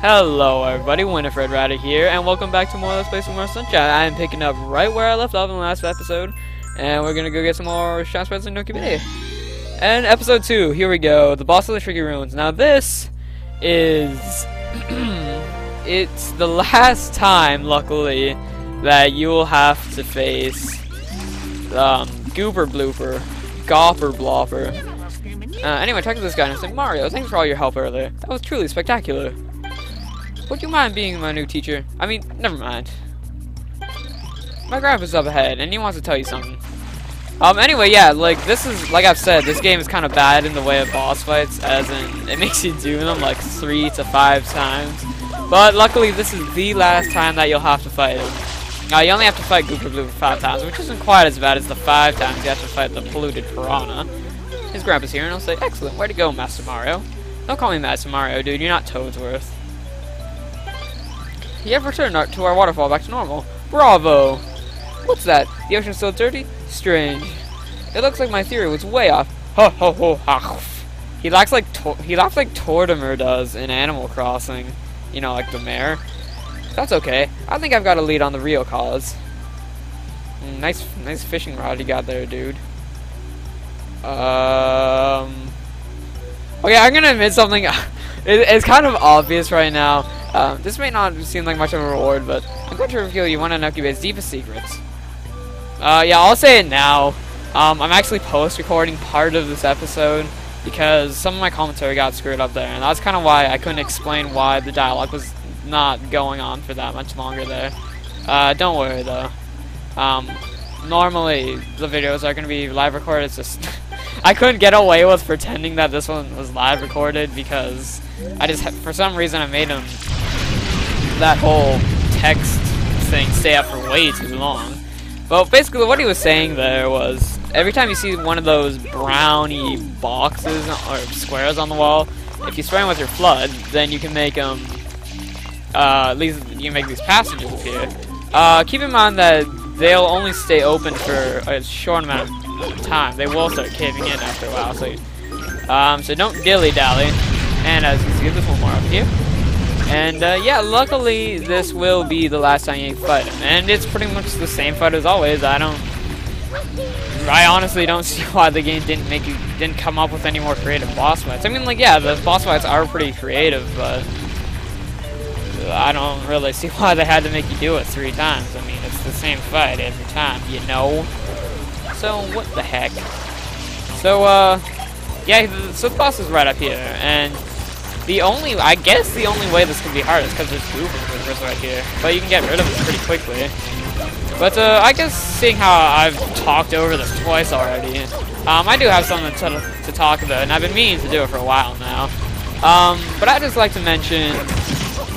Hello everybody, Winifred Rider here, and welcome back to more Let's Play Super Mario Sunshie. I am picking up right where I left off in the last episode, and we're gonna go get some more shop sprites in Nokie Bay. And episode 2, here we go, the boss of the Tricky Ruins. Now this is... it's the last time, luckily, that you will have to face Gooper Blooper, Gopper Blopper. Anyway, talk to this guy and say, Mario, thanks for all your help earlier. That was truly spectacular. Would you mind being my new teacher? I mean, never mind. My grandpa's up ahead, and he wants to tell you something. Anyway, yeah, like, this is, like I've said, this game is kind of bad in the way of boss fights, as in, it makes you do them, like, 3 to 5 times. But, luckily, this is the last time that you'll have to fight him. You only have to fight Gooper Blue 5 times, which isn't quite as bad as the 5 times you have to fight the polluted piranha. His grandpa's here, and he'll say, excellent, way to go, Master Mario. Don't call me Master Mario, dude, you're not Toadsworth. You have returned to our waterfall back to normal. Bravo! What's that? The ocean's still dirty? Strange. It looks like my theory was way off. Ho ho ho ha. He laughs like Tortimer does in Animal Crossing. You know, like the mayor. That's okay. I think I've got a lead on the real cause. Nice fishing rod you got there, dude. Okay, I'm gonna admit something. It's kind of obvious right now. This may not seem like much of a reward, but I'm going to reveal you one of Nokie Bay's deepest secrets. Yeah, I'll say it now. I'm actually post-recording part of this episode because some of my commentary got screwed up there, and that's kind of why I couldn't explain why the dialogue was not going on for that much longer there. Don't worry, though. Normally, the videos are going to be live recorded. It's just... I couldn't get away with pretending that this one was live recorded because I just, for some reason, I made him that whole text thing stay up for way too long. But basically what he was saying there was, every time you see one of those browny boxes or squares on the wall, if you spray them with your flood, then you can make them, at least you can make these passages appear. Keep in mind that they'll only stay open for a short amount of time. They will start caving in after a while, so don't dilly-dally. And as you can see, there's one more up here. And yeah, luckily this will be the last time you fight him, and it's pretty much the same fight as always. I honestly don't see why the game didn't come up with any more creative boss fights. I mean, like, yeah, the boss fights are pretty creative, but I don't really see why they had to make you do it 3 times. I mean, it's the same fight every time, you know. So what the heck? So yeah, so the boss is right up here, and I guess the only way this can be hard is because there's Gooper right here. But you can get rid of it pretty quickly. But I guess seeing how I've talked over this twice already, I do have something to talk about, and I've been meaning to do it for a while now. But I'd just like to mention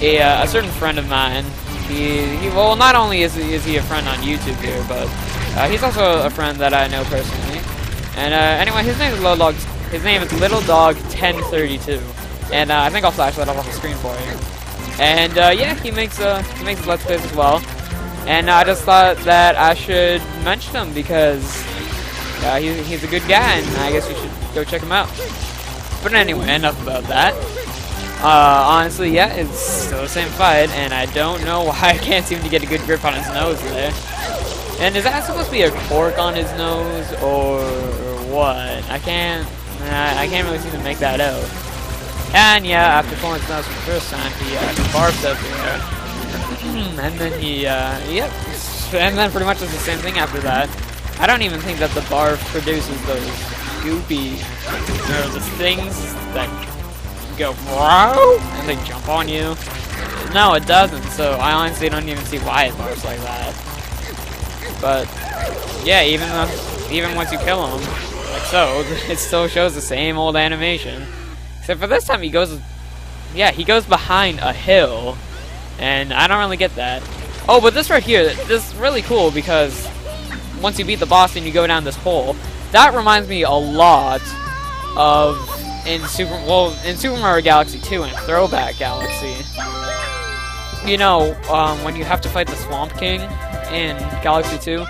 a certain friend of mine. Well, not only is he a friend on YouTube here, but he's also a friend that I know personally. And anyway, his name is Little Dog 1032. And I think I'll flash that up on the screen for you. And yeah, he makes Let's Plays as well. And I just thought that I should mention him because he's a good guy, and I guess you should go check him out. But anyway, enough about that. Honestly, yeah, it's still the same fight, and I don't know why I can't seem to get a good grip on his nose there. And is that supposed to be a cork on his nose, or what? I can't really seem to make that out. And yeah, after pulling his nose for the first time, he barfs everywhere. And then yep. And then pretty much it's the same thing after that. I don't even think that the barf produces those goopy, the things that go wow and they jump on you. No, it doesn't, so I honestly don't even see why it barfs like that. But yeah, even once you kill him, like so, it still shows the same old animation. Except for this time he goes behind a hill, and I don't really get that. Oh, but this right here, this is really cool because once you beat the boss and you go down this hole, that reminds me a lot of in Super Mario Galaxy 2 and Throwback Galaxy. You know, when you have to fight the Swamp King in Galaxy 2,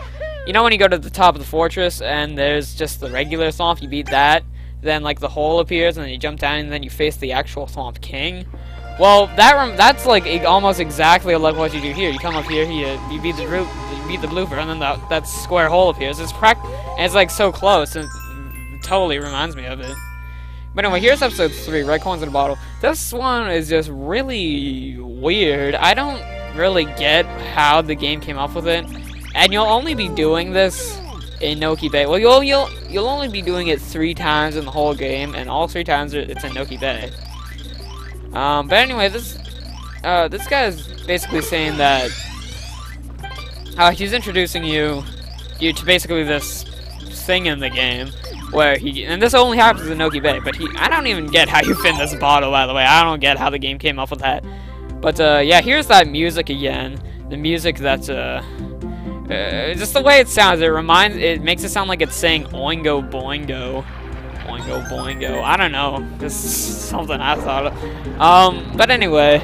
you know when you go to the top of the fortress and there's just the regular swamp, you beat that, then like the hole appears and then you jump down and then you face the actual Swamp King. Well, that's like almost exactly like what you do here. You come up here, you beat the blooper, and then that square hole appears. And it's like so close, and it totally reminds me of it. But anyway, here's episode 3, Red Coins in a Bottle. This one is just really weird. I don't really get how the game came up with it, and you'll only be doing this in Nokie Bay. Well, you'll only be doing it 3 times in the whole game, and all 3 times it's in Nokie Bay. But anyway, this guy is basically saying that he's introducing you to basically this thing in the game where and this only happens in Nokie Bay, but I don't even get how you fit in this bottle, by the way. I don't get how the game came up with that. But yeah, here's that music again. The music that's just the way it sounds. It makes it sound like it's saying Oingo Boingo. Oingo Boingo. I don't know. This is something I thought of. But anyway,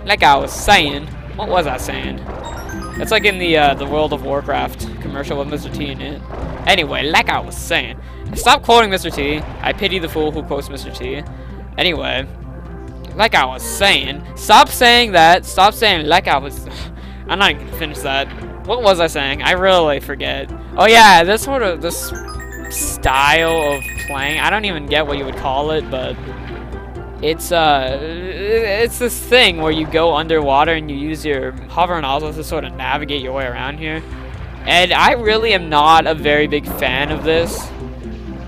like I was saying, what was I saying? It's like in the World of Warcraft commercial with Mr. T in it. Anyway, like I was saying, stop quoting Mr. T. I pity the fool who quotes Mr. T. Anyway, like I was saying, stop saying that. Stop saying like I was. I'm not even gonna finish that. What was I saying? I really forget. Oh yeah, this style of playing, I don't even get what you would call it, but it's this thing where you go underwater and you use your hover nozzle to sort of navigate your way around here. And I really am not a very big fan of this.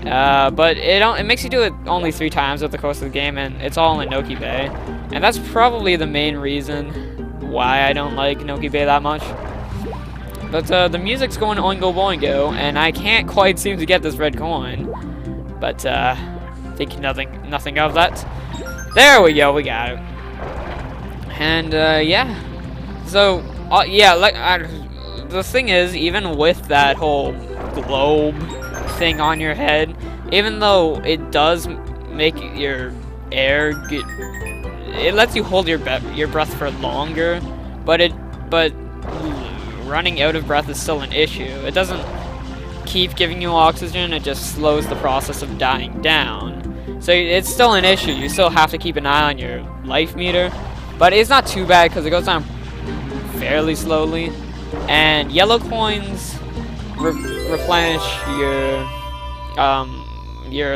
But it makes you do it only 3 times over the course of the game, and it's all in Nokie Bay. And that's probably the main reason why I don't like Nokie Bay that much. But the music's going Oingo Boingo, and I can't quite seem to get this red coin. But think nothing of that. There we go, we got it. And yeah. So yeah, the thing is, even with that whole globe thing on your head, even though it does make your air get, it lets you hold your breath for longer, but running out of breath is still an issue. It doesn't keep giving you oxygen, it just slows the process of dying down. So it's still an issue. You still have to keep an eye on your life meter, but it's not too bad because it goes down fairly slowly. And yellow coins replenish your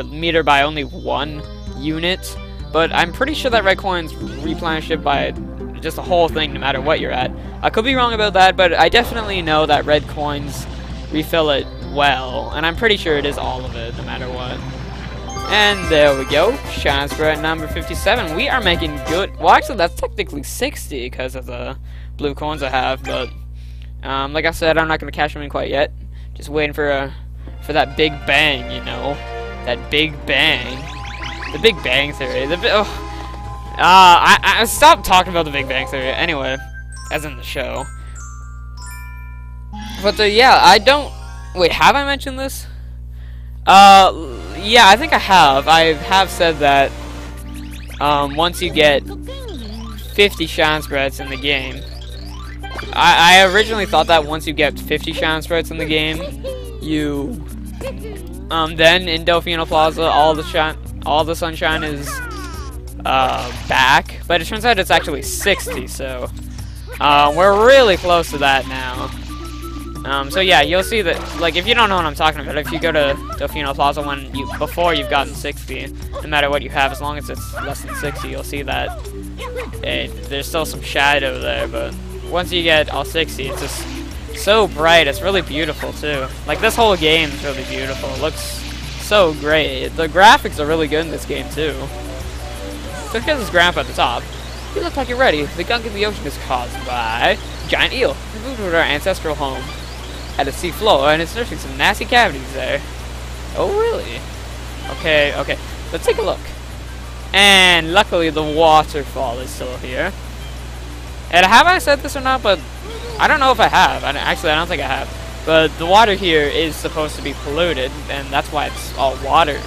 meter by only 1 unit, but I'm pretty sure that red coins replenish it by just the whole thing no matter what you're at. I could be wrong about that, but I definitely know that red coins refill it well, and I'm pretty sure it is all of it no matter what. And there we go, Shine Sprite number 57. We are making good. Well, actually that's technically 60 because of the blue coins I have, but like I said, I'm not gonna cash them in quite yet. Just waiting for that big bang, you know, that big bang, the Big Bang Theory. I stopped talking about the Big Bang Theory anyway, as in the show. But yeah, I don't. Wait, have I mentioned this? Yeah, I think I have. I have said that once you get 50 Shine Sprites in the game. I originally thought that once you get 50 Shine Sprites in the game, you then in Delfino Plaza all the sunshine is back, but it turns out it's actually 60, so we're really close to that now. So yeah, you'll see that, like, if you don't know what I'm talking about, if you go to Delfino Plaza before you've gotten 60, no matter what you have, as long as it's less than 60, you'll see that there's still some shadow there, but once you get all 60, it's just so bright. It's really beautiful too. Like, this whole game is really beautiful. It looks so great. The graphics are really good in this game too. So here's this grandpa at the top. You look like you're ready. The gunk in the ocean is caused by a giant eel. We moved to our ancestral home at the sea floor, and it's nursing some nasty cavities there. Oh, really? Okay, okay. Let's take a look. And luckily, the waterfall is still here. And have I said this or not? But I don't know if I have. Actually, I don't think I have. But the water here is supposed to be polluted, and that's why it's all water.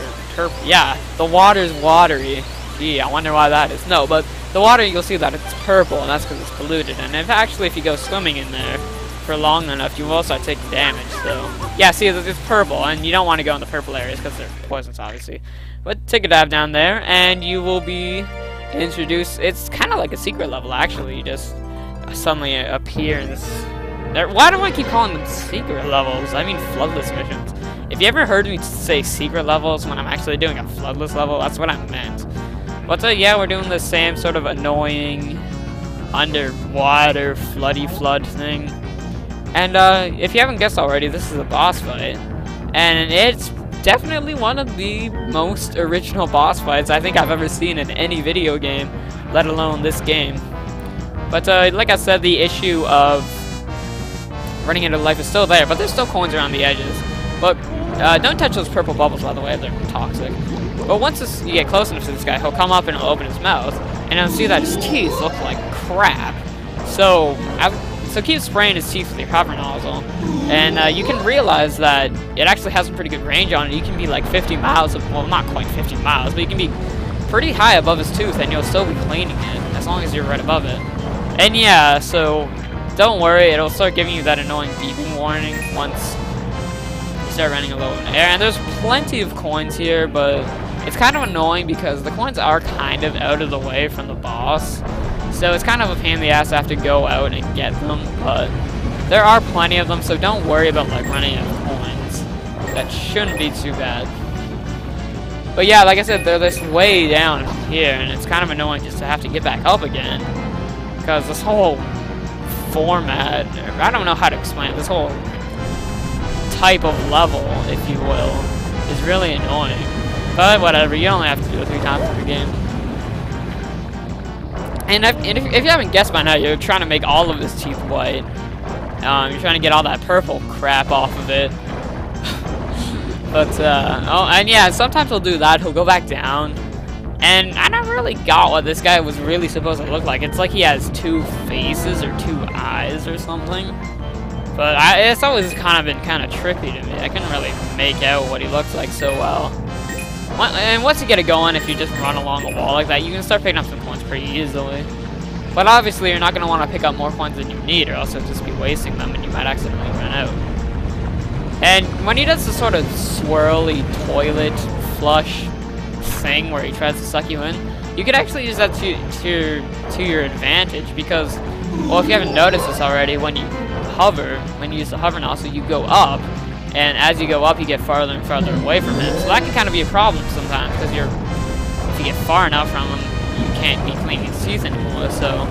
Yeah, the water's watery. Gee, I wonder why that is. No, but the water, you'll see that it's purple, and that's because it's polluted. And if you go swimming in there for long enough, you will start taking damage. So, yeah, see, it's purple, and you don't want to go in the purple areas because they're poisonous, obviously. But take a dive down there, and you will be introduce. It's kind of like a secret level, actually. You just suddenly appear in this. Why do I keep calling them secret levels? I mean floodless missions. If you ever heard me say secret levels when I'm actually doing a floodless level, that's what I meant. But yeah, we're doing the same sort of annoying underwater flood thing. And if you haven't guessed already, this is a boss fight. And it's definitely one of the most original boss fights I think I've ever seen in any video game, let alone this game. But like I said, the issue of running into life is still there, but there's still coins around the edges. But don't touch those purple bubbles, by the way, they're toxic. But once you get close enough to this guy, he'll come up and he'll open his mouth, and you'll see that his teeth look like crap. So keep spraying his teeth with your cover nozzle, and you can realize that it actually has some pretty good range on it. You can be like 50 miles, well, not quite 50 miles, but you can be pretty high above his tooth, and you'll still be cleaning it, as long as you're right above it. And yeah, so don't worry, it'll start giving you that annoying beeping warning once you start running a little in the air. And there's plenty of coins here, but it's kind of annoying because the coins are kind of out of the way from the boss. So it's kind of a pain in the ass to have to go out and get them, but there are plenty of them, so don't worry about like running out of coins. That shouldn't be too bad. But yeah, like I said, they're this way down here, and it's kind of annoying just to have to get back up again. Because this whole format, I don't know how to explain it, this whole type of level, if you will, is really annoying. But whatever, you only have to do it 3 times per game. And if you haven't guessed by now, you're trying to make all of his teeth white. You're trying to get all that purple crap off of it. But, oh, and yeah, sometimes he'll do that. He'll go back down. And I never really got what this guy was really supposed to look like. It's like he has 2 faces or 2 eyes or something. But it's always kind of been kind of tricky to me. I couldn't really make out what he looks like so well. And once you get it going, if you just run along a wall like that, you can start picking up some coins pretty easily. But obviously, you're not going to want to pick up more coins than you need, or else you'll just be wasting them and you might accidentally run out. And when he does the sort of swirly toilet flush thing where he tries to suck you in, you could actually use that to your advantage, because, well, if you haven't noticed this already, when you use the hover nozzle, you go up. And as you go up, you get farther and farther away from him. So that can kind of be a problem sometimes, because if you get far enough from him, you can't be cleaning his teeth anymore, so...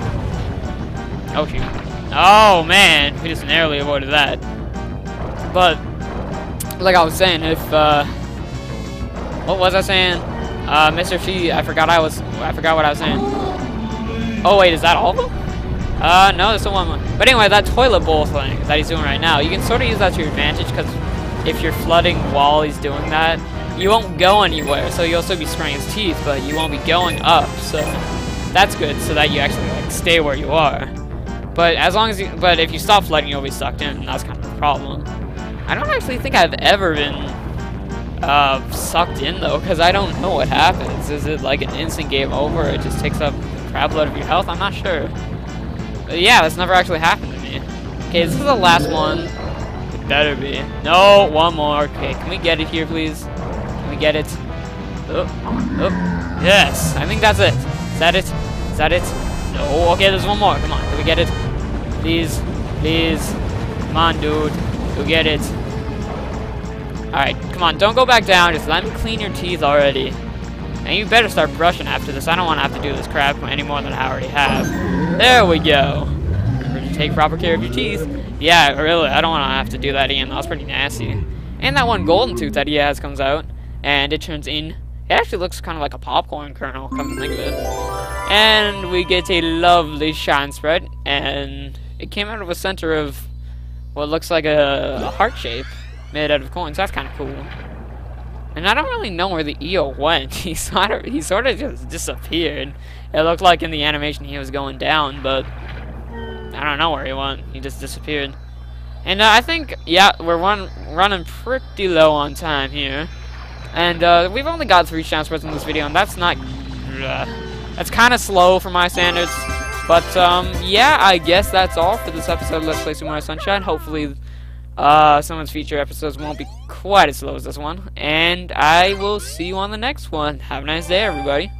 Oh, shoot. Oh, man! We just narrowly avoided that. But, like I was saying, if, what was I saying? Mr. She, I forgot what I was saying. Oh, wait, is that all of them? No, there's still one more. But anyway, that toilet bowl thing that he's doing right now, you can sort of use that to your advantage, because if you're flooding while he's doing that, you won't go anywhere. So you'll still be spraying his teeth, but you won't be going up. So that's good, so that you actually like stay where you are. But but if you stop flooding, you'll be sucked in, and that's kind of a problem. I don't actually think I've ever been sucked in though, because I don't know what happens. Is it like an instant game over? Or it just takes up a crap load of your health? I'm not sure. But yeah, that's never actually happened to me. Okay, this is the last one. It better be. No, one more. Okay, can we get it here, please? Can we get it? Oh, oh, yes. I think that's it. Is that it? Is that it? No. Okay, there's one more. Come on, can we get it? Please, please. Come on, dude. Go get it. Alright, come on, don't go back down. Just let me clean your teeth already. And you better start brushing after this. I don't want to have to do this crap any more than I already have. There we go. Remember to take proper care of your teeth. Yeah, really, I don't want to have to do that again. That was pretty nasty. And that one golden tooth that he has comes out, and it turns in. It actually looks kind of like a popcorn kernel, come to think of it. And we get a lovely shine sprite, and it came out of a center of what looks like a heart shape made out of coins. That's kind of cool. And I don't really know where the EO went. He sort of just disappeared. It looked like in the animation he was going down, but I don't know where he went. He just disappeared. And I think, yeah, we're running pretty low on time here. And we've only got 3 chance spreads in this video, and that's not... that's kind of slow for my standards. But, yeah, I guess that's all for this episode of Let's Play Super Mario Sunshine. Hopefully, some of its future episodes won't be quite as slow as this one. And I will see you on the next one. Have a nice day, everybody.